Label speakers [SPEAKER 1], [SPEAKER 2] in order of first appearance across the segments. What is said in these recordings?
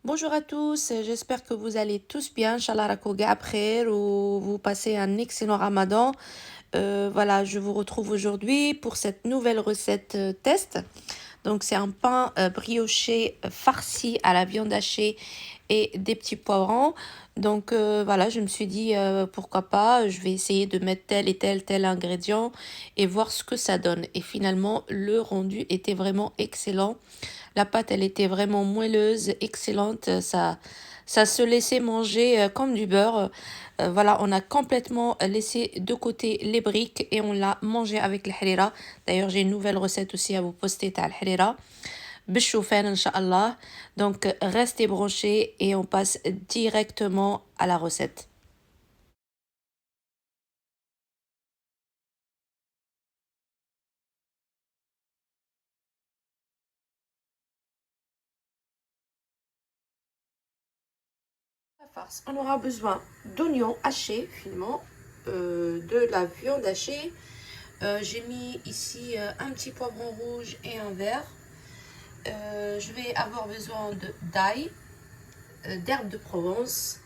[SPEAKER 1] Bonjour à tous, j'espère que vous allez tous bien, Inch'Allah rakoga après ou vous passez un excellent Ramadan. Voilà, je vous retrouve aujourd'hui pour cette nouvelle recette test. Donc c'est un pain brioché farci à la viande hachée et des petits poivrons. Donc voilà, je me suis dit pourquoi pas, je vais essayer de mettre tel et tel ingrédient et voir ce que ça donne. Et finalement, le rendu était vraiment excellent. La pâte, elle était vraiment moelleuse, excellente. Ça se laissait manger comme du beurre. Voilà, on a complètement laissé de côté les briques et on l'a mangé avec le harira. D'ailleurs, j'ai une nouvelle recette aussi à vous poster, t'as le harira. Bishoufan, Inch'Allah. Donc, restez branchés et on passe directement à la recette. La farce, on aura besoin d'oignons hachés finement, de la viande hachée. J'ai mis ici un petit poivron rouge et un vert. Je vais avoir besoin d'ail, d'herbes de Provence,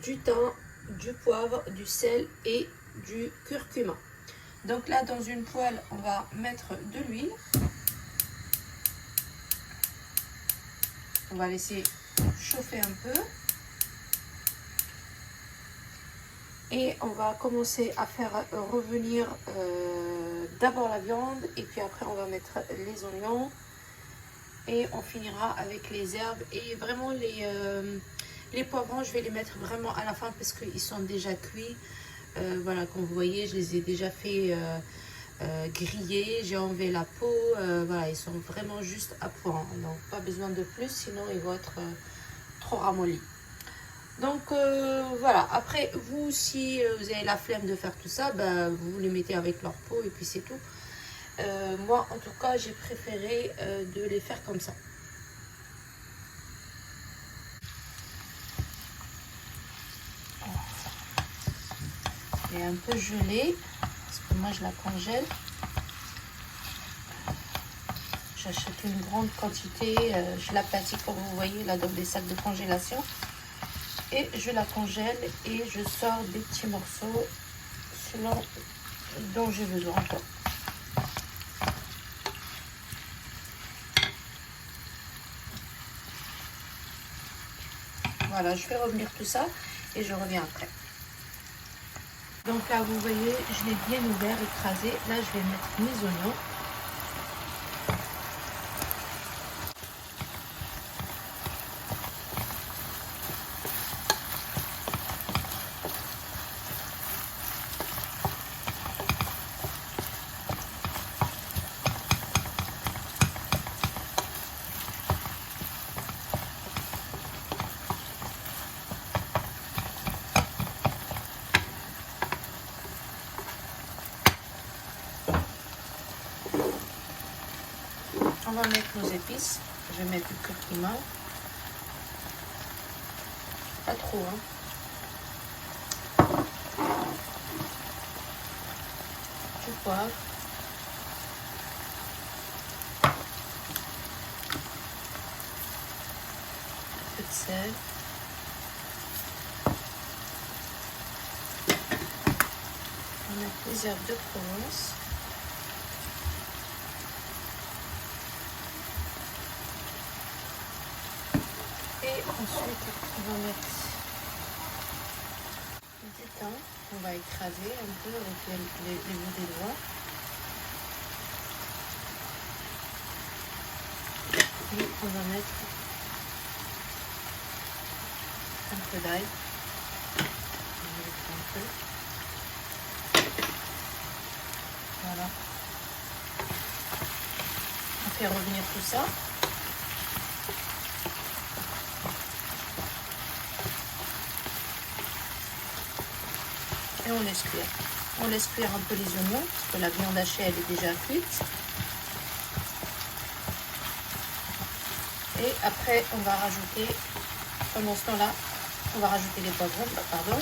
[SPEAKER 1] du thym, du poivre, du sel et du curcuma. Donc là, dans une poêle, on va mettre de l'huile. On va laisser chauffer un peu. Et on va commencer à faire revenir d'abord la viande et puis après on va mettre les oignons et on finira avec les herbes et vraiment les poivrons je vais les mettre vraiment à la fin parce qu'ils sont déjà cuits. Voilà, comme vous voyez, je les ai déjà fait griller, j'ai enlevé la peau, voilà, ils sont vraiment juste à point, donc pas besoin de plus sinon ils vont être trop ramollis. Donc voilà, après vous si vous avez la flemme de faire tout ça, bah, vous les mettez avec leur peau et puis c'est tout. Moi en tout cas j'ai préféré de les faire comme ça. Elle est un peu gelée parce que moi je la congèle. J'achète une grande quantité, je l'aplatis comme vous voyez là dans des sacs de congélation et je la congèle et je sors des petits morceaux selon dont j'ai besoin. Voilà, je fais revenir tout ça et je reviens après. Donc là, vous voyez, je l'ai bien ouvert, écrasé. Là, je vais mettre mes oignons. On va mettre nos épices. Je vais mettre du curcuma. Pas trop, hein. Du poivre. Un peu de sel. On va mettre les herbes de Provence. Et ensuite, on va mettre du thym. On va écraser un peu avec les bouts des doigts. Et on va mettre un peu d'ail. On va mettre un peu. Voilà. On fait revenir tout ça. Et on laisse cuire. On laisse cuire un peu les oignons, parce que la viande hachée, elle est déjà cuite. Et après, on va rajouter, pendant ce temps-là, on va rajouter les poivrons, pardon.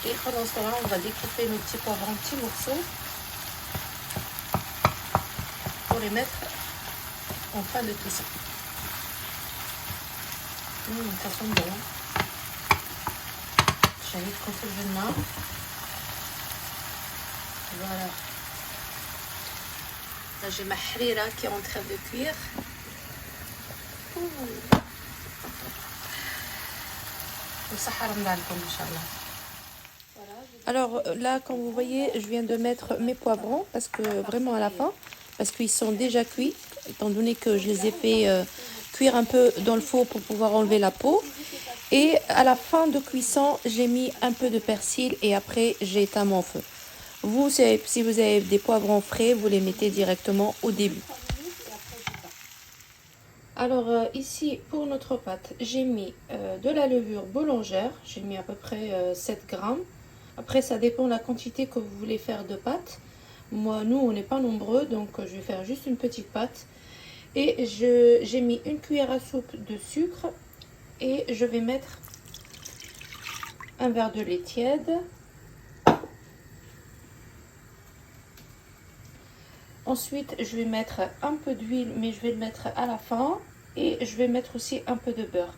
[SPEAKER 1] Et pendant ce temps-là, on va découper nos petits poivrons en petits morceaux pour les mettre en fin de tout ça. Ça sent bon. شايفكم في الجنة. Voilà. Là j'ai ma harira qui est en train de cuire. Alors là, comme vous voyez, je viens de mettre mes poivrons parce que vraiment à la fin, parce qu'ils sont déjà cuits, étant donné que je les ai fait cuire un peu dans le four pour pouvoir enlever la peau. Et à la fin de cuisson, j'ai mis un peu de persil et après j'ai éteint mon feu. Vous, si vous avez des poivrons frais, vous les mettez directement au début. Alors ici, pour notre pâte, j'ai mis de la levure boulangère. J'ai mis à peu près 7 grammes. Après, ça dépend de la quantité que vous voulez faire de pâte. Moi, nous, on n'est pas nombreux, donc je vais faire juste une petite pâte. Et j'ai mis une cuillère à soupe de sucre. Et je vais mettre un verre de lait tiède. Ensuite, je vais mettre un peu d'huile, mais je vais le mettre à la fin. Et je vais mettre aussi un peu de beurre.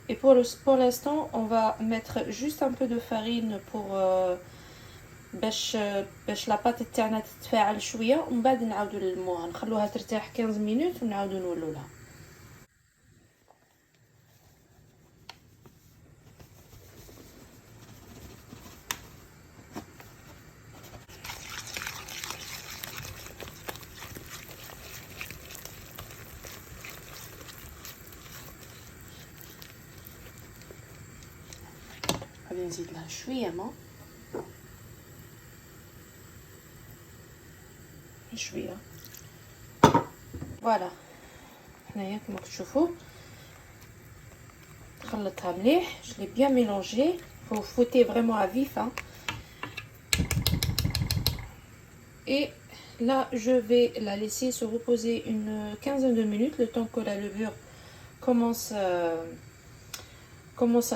[SPEAKER 1] Et pour l'instant, on va mettre juste un peu de farine pour باش لاباط تاعنا تتفاعل شويه ومن بعد نعاودوا نلموها نخلوها ترتاح 15 مينوت ونعاودوا نولوا لها. غادي نزيد لها شويه ما شويه. فوالا هنايا كما كتشوفوا خلطتها مليح. Je l'ai bien mélangé. Faut fouetter vraiment à vif hein. Et là je vais la laisser se reposer une quinzaine de minutes, le temps que la levure commence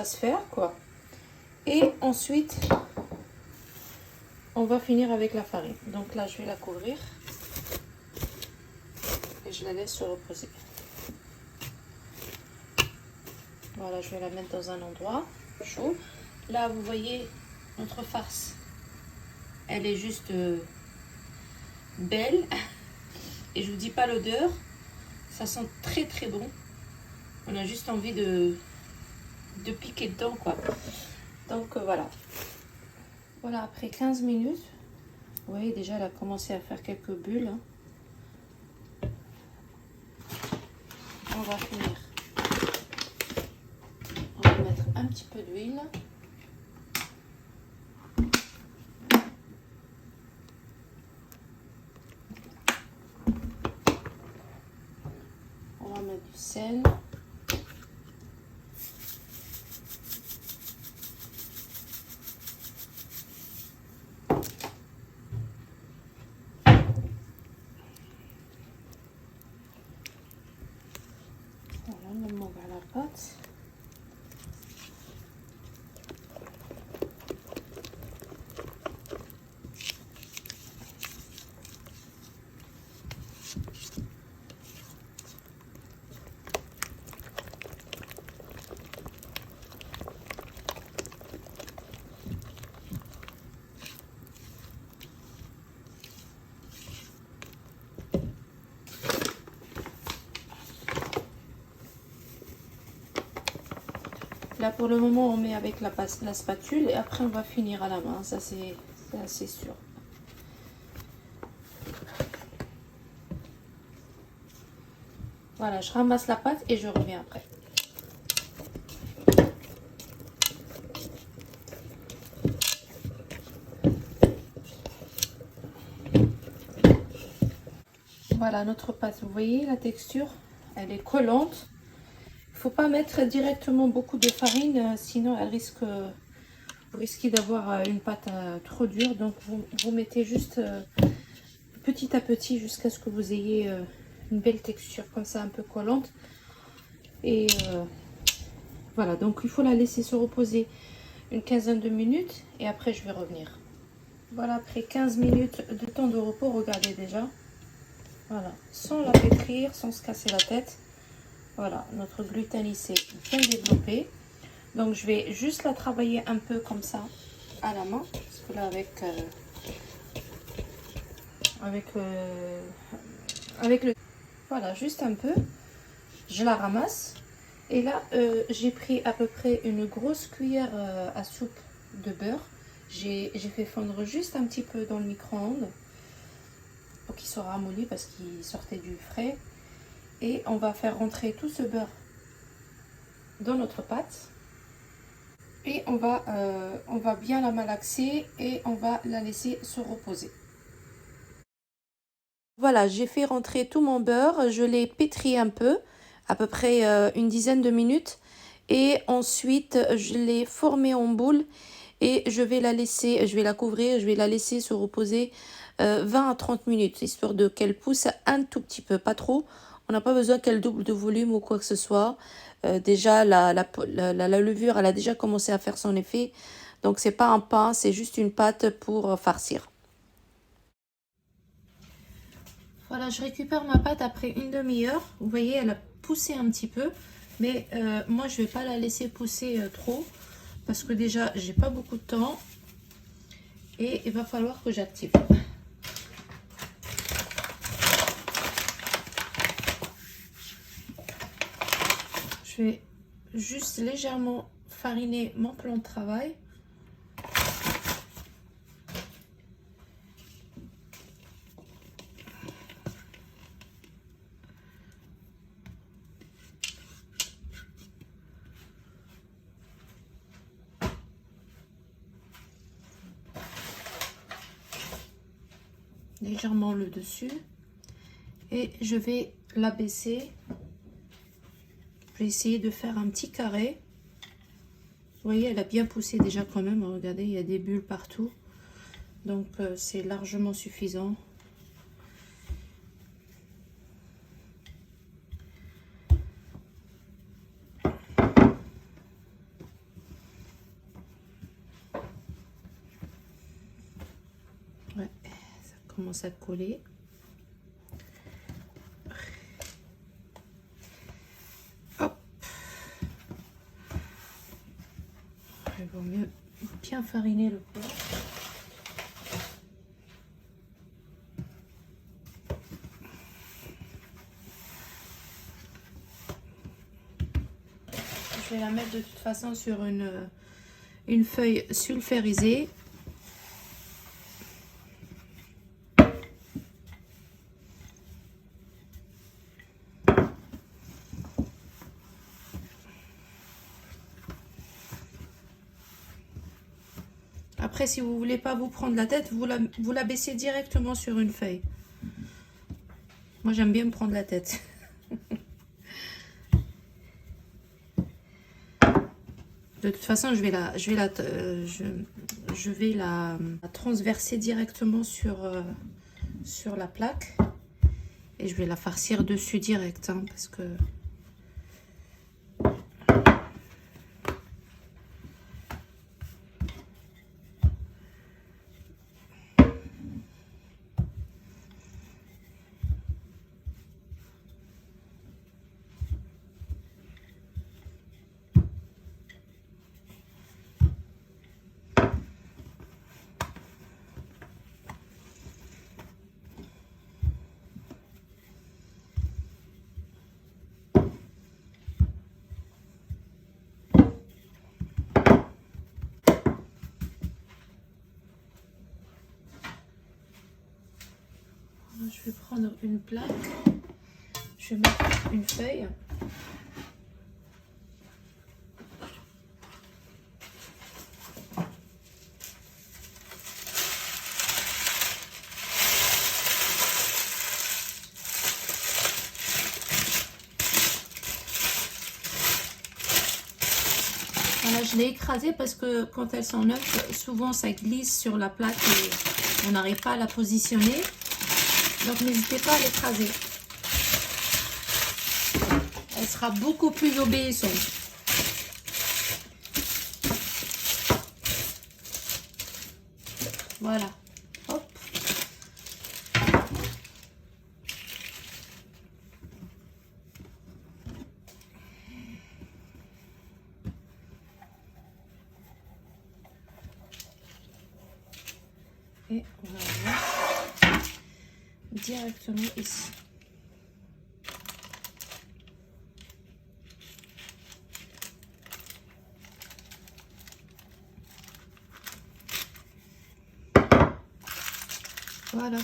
[SPEAKER 1] à se faire quoi. Et ensuite on va finir avec la farine. Donc là je vais la couvrir et je la laisse se reposer. Voilà, je vais la mettre dans un endroit chaud. Là vous voyez notre farce, elle est juste belle et je vous dis pas l'odeur, ça sent très très bon. On a juste envie de piquer dedans quoi. Donc voilà. Voilà, après 15 minutes, vous voyez déjà elle a commencé à faire quelques bulles hein. On va finir. On va mettre un petit peu d'huile. On va mettre du sel. Voilà, on va mettre la pâte. Là pour le moment on met avec la spatule et après on va finir à la main, ça c'est assez sûr. Voilà, je ramasse la pâte et je reviens après. Voilà notre pâte, vous voyez la texture, elle est collante. Il ne faut pas mettre directement beaucoup de farine, sinon vous risquez d'avoir une pâte trop dure. Donc vous mettez juste petit à petit jusqu'à ce que vous ayez une belle texture comme ça, un peu collante. Et voilà, donc il faut la laisser se reposer une quinzaine de minutes et après je vais revenir. Voilà, après 15 minutes de temps de repos, regardez déjà. Voilà, sans la pétrir, sans se casser la tête. Voilà, notre gluten il s'est bien développé. Donc je vais juste la travailler un peu comme ça à la main. Parce que là avec le... Voilà, juste un peu. Je la ramasse. Et là, j'ai pris à peu près une grosse cuillère à soupe de beurre. J'ai fait fondre juste un petit peu dans le micro-ondes pour qu'il soit ramolli parce qu'il sortait du frais. Et on va faire rentrer tout ce beurre dans notre pâte. Et on va bien la malaxer et on va la laisser se reposer. Voilà, j'ai fait rentrer tout mon beurre. Je l'ai pétri un peu, à peu près une dizaine de minutes. Et ensuite, je l'ai formé en boule et je vais la couvrir, je vais la laisser se reposer 20 à 30 minutes, histoire de qu'elle pousse un tout petit peu, pas trop. On n'a pas besoin qu'elle double de volume ou quoi que ce soit. Déjà, la levure, elle a déjà commencé à faire son effet. Donc, c'est pas un pain, c'est juste une pâte pour farcir. Voilà, je récupère ma pâte après une demi-heure. Vous voyez, elle a poussé un petit peu. Mais moi, je vais pas la laisser pousser trop. Parce que déjà, j'ai pas beaucoup de temps. Et il va falloir que j'active. Je vais juste légèrement fariner mon plan de travail. Légèrement le dessus. Et je vais l'abaisser. Je vais essayer de faire un petit carré. Vous voyez, elle a bien poussé déjà quand même. Regardez, il y a des bulles partout. Donc, c'est largement suffisant. Ouais, ça commence à coller. Hop. Il vaut mieux bien fariner le plat. Je vais la mettre de toute façon sur une feuille sulfurisée. Après, si vous voulez pas vous prendre la tête, vous la baissez directement sur une feuille. Moi, j'aime bien me prendre la tête. De toute façon, je vais la transverser directement sur la plaque. Et je vais la farcir dessus direct, hein, parce que... Je vais prendre une plaque, je vais mettre une feuille. Voilà, je l'ai écrasée parce que quand elles sont neuves, souvent ça glisse sur la plaque et on n'arrive pas à la positionner. Donc n'hésitez pas à l'écraser. Elle sera beaucoup plus obéissante. Voilà. Hop. et on va le mettre directement ici. Voilà.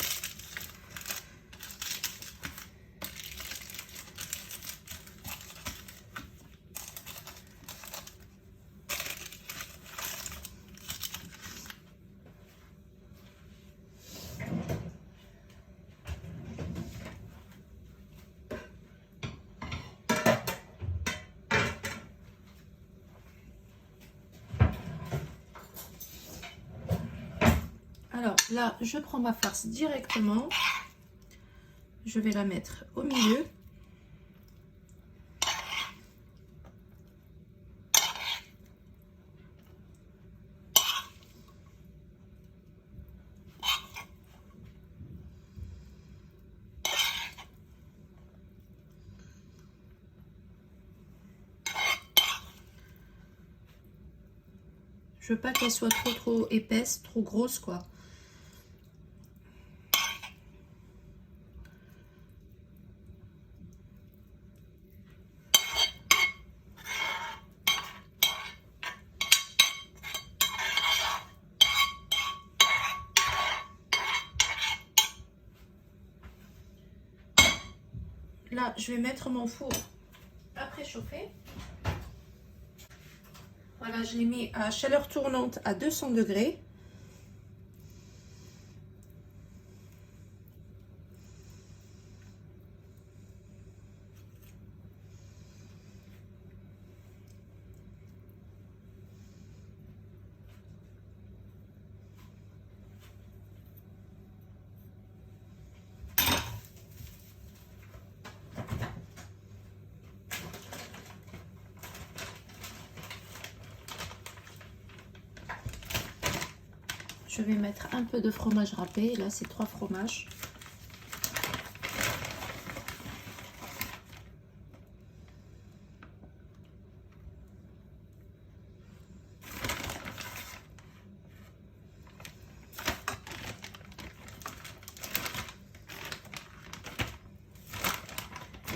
[SPEAKER 1] Alors là, je prends ma farce directement. Je vais la mettre au milieu. Je veux pas qu'elle soit trop épaisse, trop grosse quoi. Là, je vais mettre mon four à préchauffer. Voilà, je l'ai mis à chaleur tournante à 200 degrés. Je vais mettre un peu de fromage râpé. Là, c'est 3 fromages.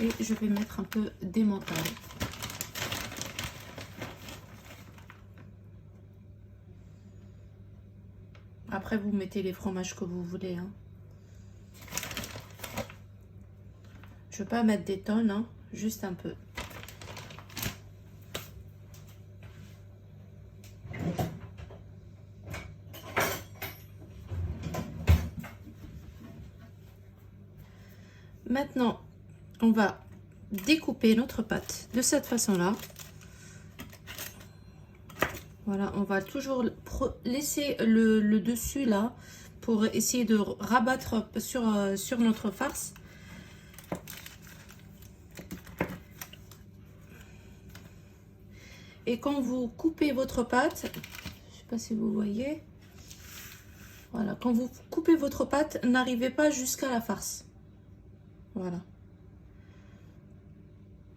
[SPEAKER 1] Et je vais mettre un peu d'emmental. Après, vous mettez les fromages que vous voulez. Hein. Je ne veux pas mettre des tonnes, hein, juste un peu. Maintenant, on va découper notre pâte de cette façon-là. Voilà, on va toujours laisser le dessus là pour essayer de rabattre sur notre farce. Et quand vous coupez votre pâte, je ne sais pas si vous voyez, voilà, quand vous coupez votre pâte, n'arrivez pas jusqu'à la farce. Voilà.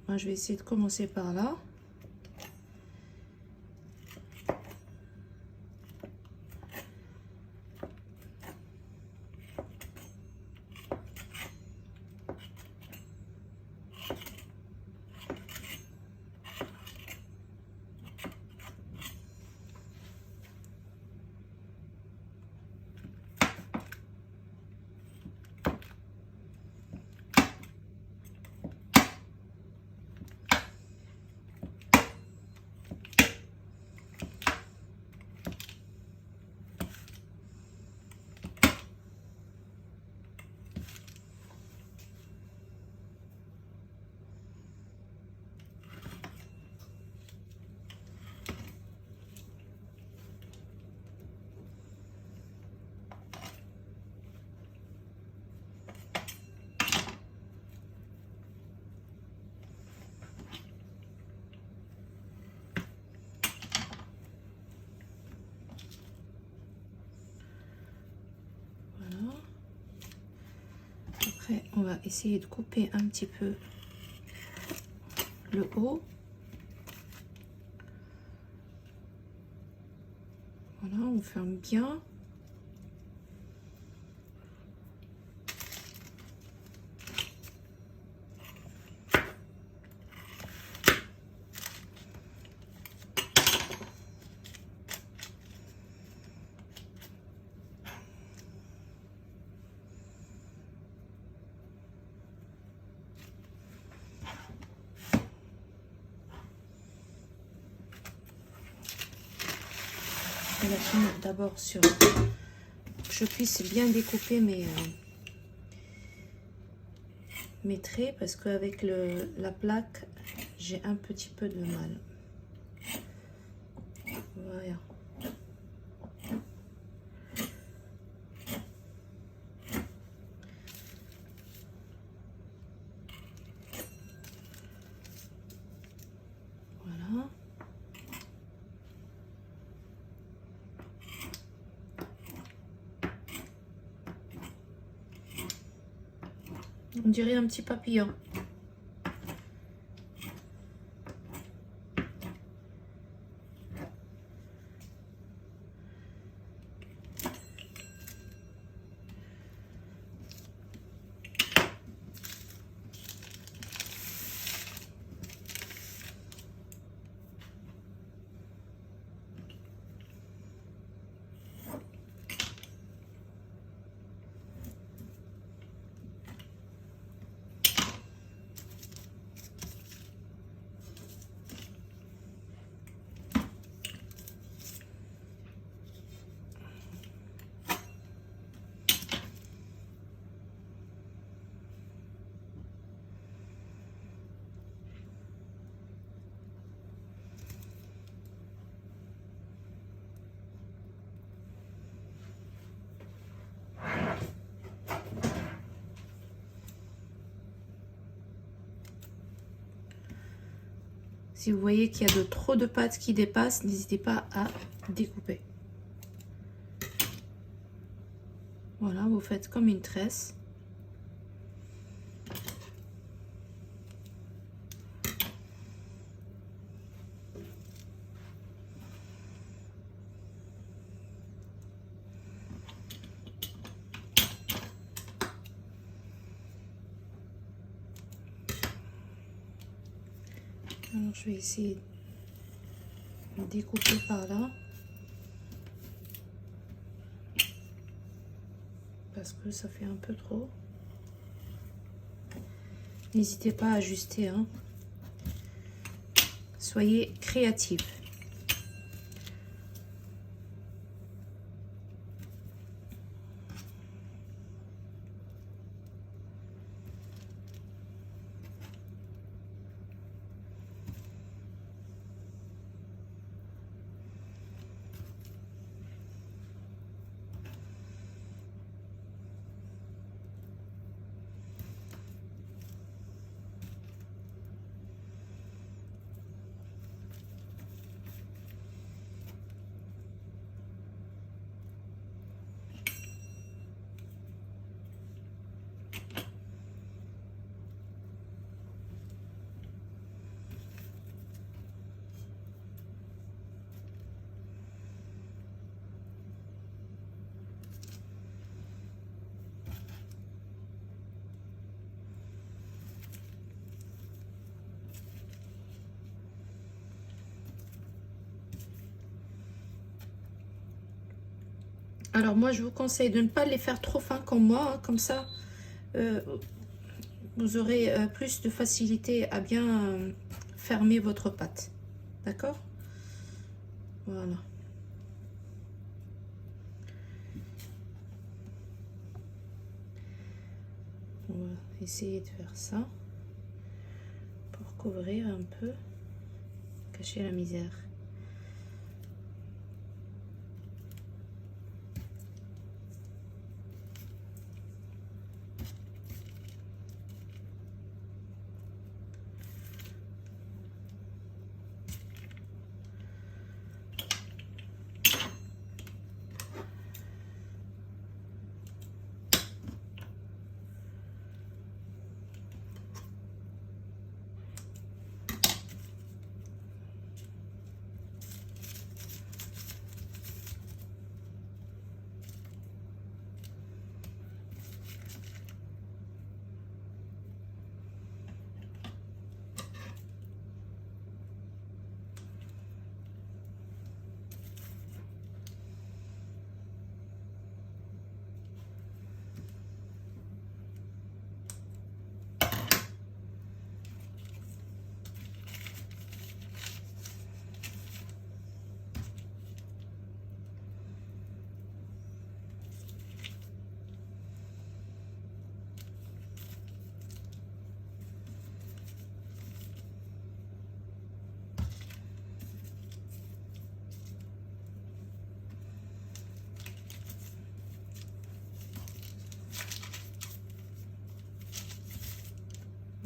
[SPEAKER 1] Moi, je vais essayer de commencer par là. Après, on va essayer de couper un petit peu le haut. Voilà, on ferme bien. vais la finir d'abord sur... que je puisse bien découper mes traits, parce qu'avec la plaque, j'ai un petit peu de mal. Voilà. Voilà. On dirait un petit papillon. Si vous voyez qu'il y a trop de pâte qui dépassent, n'hésitez pas à découper. Voilà, vous faites comme une tresse. Alors, je vais essayer de découper par là. Parce que ça fait un peu trop. N'hésitez pas à ajuster, hein. Soyez créatifs. Alors moi, je vous conseille de ne pas les faire trop fins comme moi, hein, comme ça, vous aurez plus de facilité à bien fermer votre pâte. D'accord? Voilà. On va essayer de faire ça pour couvrir un peu, cacher la misère.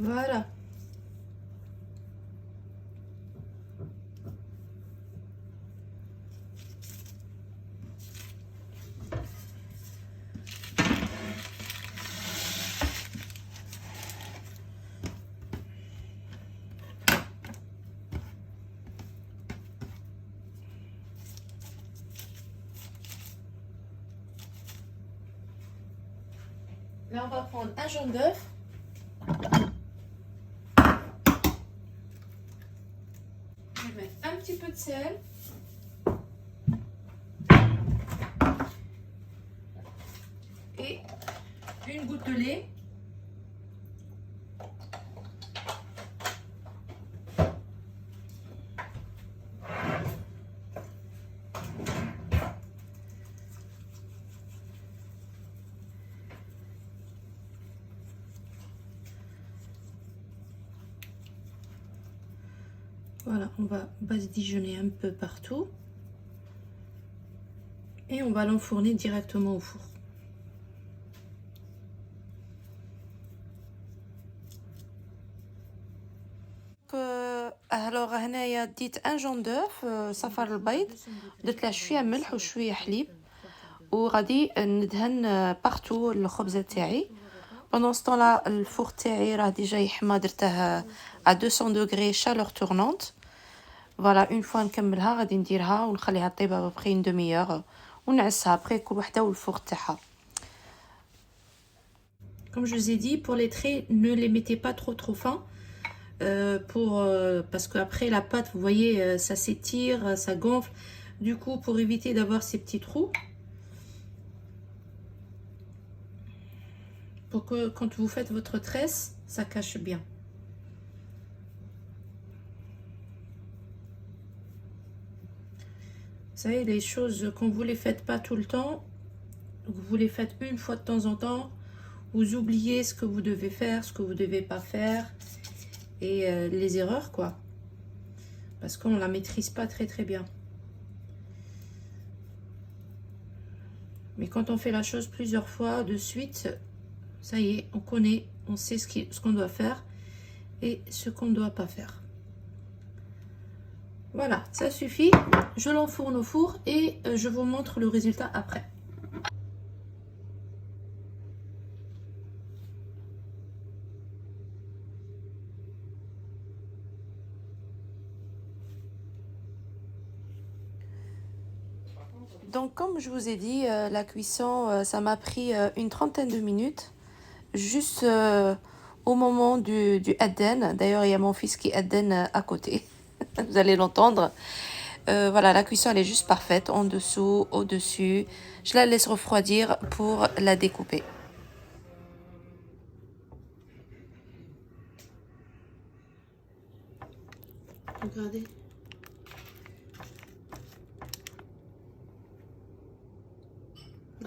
[SPEAKER 1] Voilà. Là, on va prendre un jaune d'œuf. Je vais mettre un petit peu de sel. Et une goutte de lait. Voilà, on va badigeonner un peu partout. Et on va l'enfourner directement au four. alors هنايا ديت ان جون دوف صفر البيض درت له شويه ملح وشويه حليب وغادي ندهن بارتو الخبزه تاعي. pendant ce temps là الفور تاعي راه ديجا يحمى درته à 200 degrés chaleur tournante. voilà une fois نكملها غادي نديرها ونخليها طيب à peu près une demi-heure ونعسها après كل وحده والفور تاعها. Comme je vous ai dit, pour les traits, ne les mettez pas trop fins. Parce qu'après la pâte, vous voyez, ça s'étire, ça gonfle. Du coup, pour éviter d'avoir ces petits trous, pour que quand vous faites votre tresse, ça cache bien. Vous savez, les choses, quand vous les faites pas tout le temps, vous les faites une fois de temps en temps, vous oubliez ce que vous devez faire, ce que vous devez pas faire. Et les erreurs quoi, parce qu'on la maîtrise pas très bien. Mais quand on fait la chose plusieurs fois de suite, ça y est, on connaît, on sait ce qu'on doit faire et ce qu'on ne doit pas faire. Voilà, ça suffit. Je l'enfourne au four et je vous montre le résultat après. Donc comme je vous ai dit, la cuisson, ça m'a pris une trentaine de minutes, juste au moment du adden. D'ailleurs, il y a mon fils qui adden à côté, vous allez l'entendre. Voilà, la cuisson elle est juste parfaite, en dessous, au-dessus. Je la laisse refroidir pour la découper. Regardez.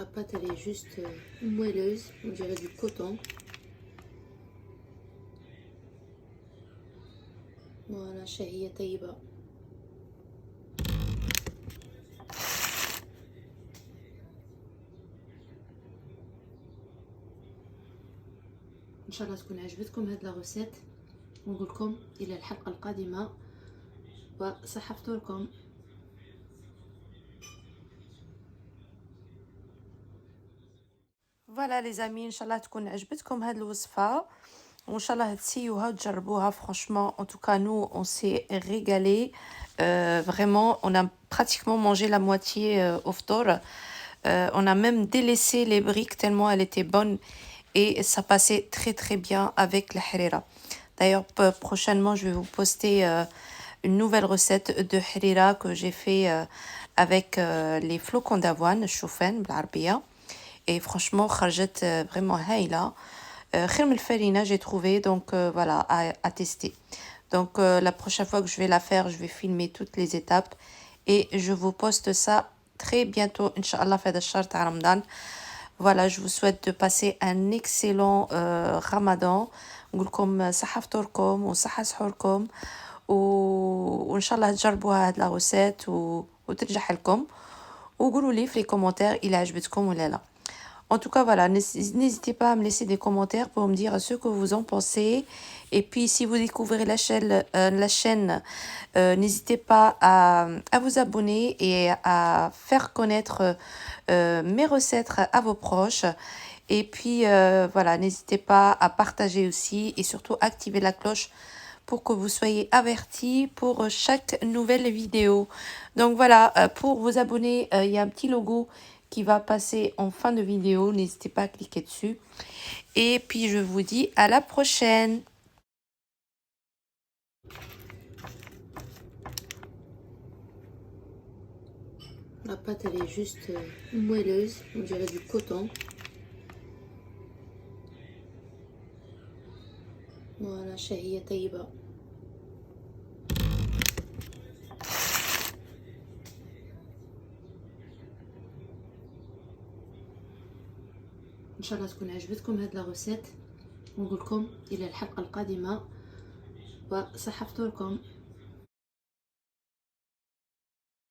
[SPEAKER 1] La pâte elle est juste moelleuse, on dirait du coton. Voilà, شهية طيبة. ان شاء الله تكون عجبتكم هاد لا روسيت ونقول لكم الى الحلقة القادمة وصحة فطوركم. فوالا لي زامي ان شاء الله تكون عجبتكم هاد الوصفه وان شاء الله تسيوها وتجربوها. franchement en tout cas nous on s'est régalé, vraiment on a pratiquement mangé la moitié au ftour. On a même délaissé les briques tellement elle était bonne et ça passait très bien avec la harira. D'ailleurs prochainement je vais vous poster une nouvelle recette de harira que j'ai fait avec les flocons d'avoine choufen بالعربية. Et franchement خرجت vraiment هايلة خير من الفرينة j'ai trouvé. Donc voilà à tester. Donc la prochaine fois que je vais la faire je vais filmer toutes les étapes et je vous poste ça très bientôt Inch'Allah في هذا الشهر تاع رمضان. Voilà, je vous souhaite de passer un excellent ramadan. نقول لكم صحة فطوركم وصحة سحوركم وإن شاء الله تجربوها هاد لا روسيت وتنجح لكم وقولوا لي في لي كومونتير إلا عجبتكم ولا لا. En tout cas, voilà, n'hésitez pas à me laisser des commentaires pour me dire ce que vous en pensez. Et puis, si vous découvrez la chaîne, n'hésitez pas à vous abonner et à faire connaître mes recettes à vos proches. Et puis, voilà, n'hésitez pas à partager aussi et surtout activer la cloche pour que vous soyez avertis pour chaque nouvelle vidéo. Donc voilà, pour vous abonner, il y a un petit logo qui va passer en fin de vidéo. N'hésitez pas à cliquer dessus. Et puis, je vous dis à la prochaine. La pâte, elle est juste moelleuse, on dirait du coton. Voilà, شهية طيبة. ان شاء الله تكون عجبتكم هاد لا روسيت، ونقول لكم الى الحلقة القادمة وصحة فطوركم.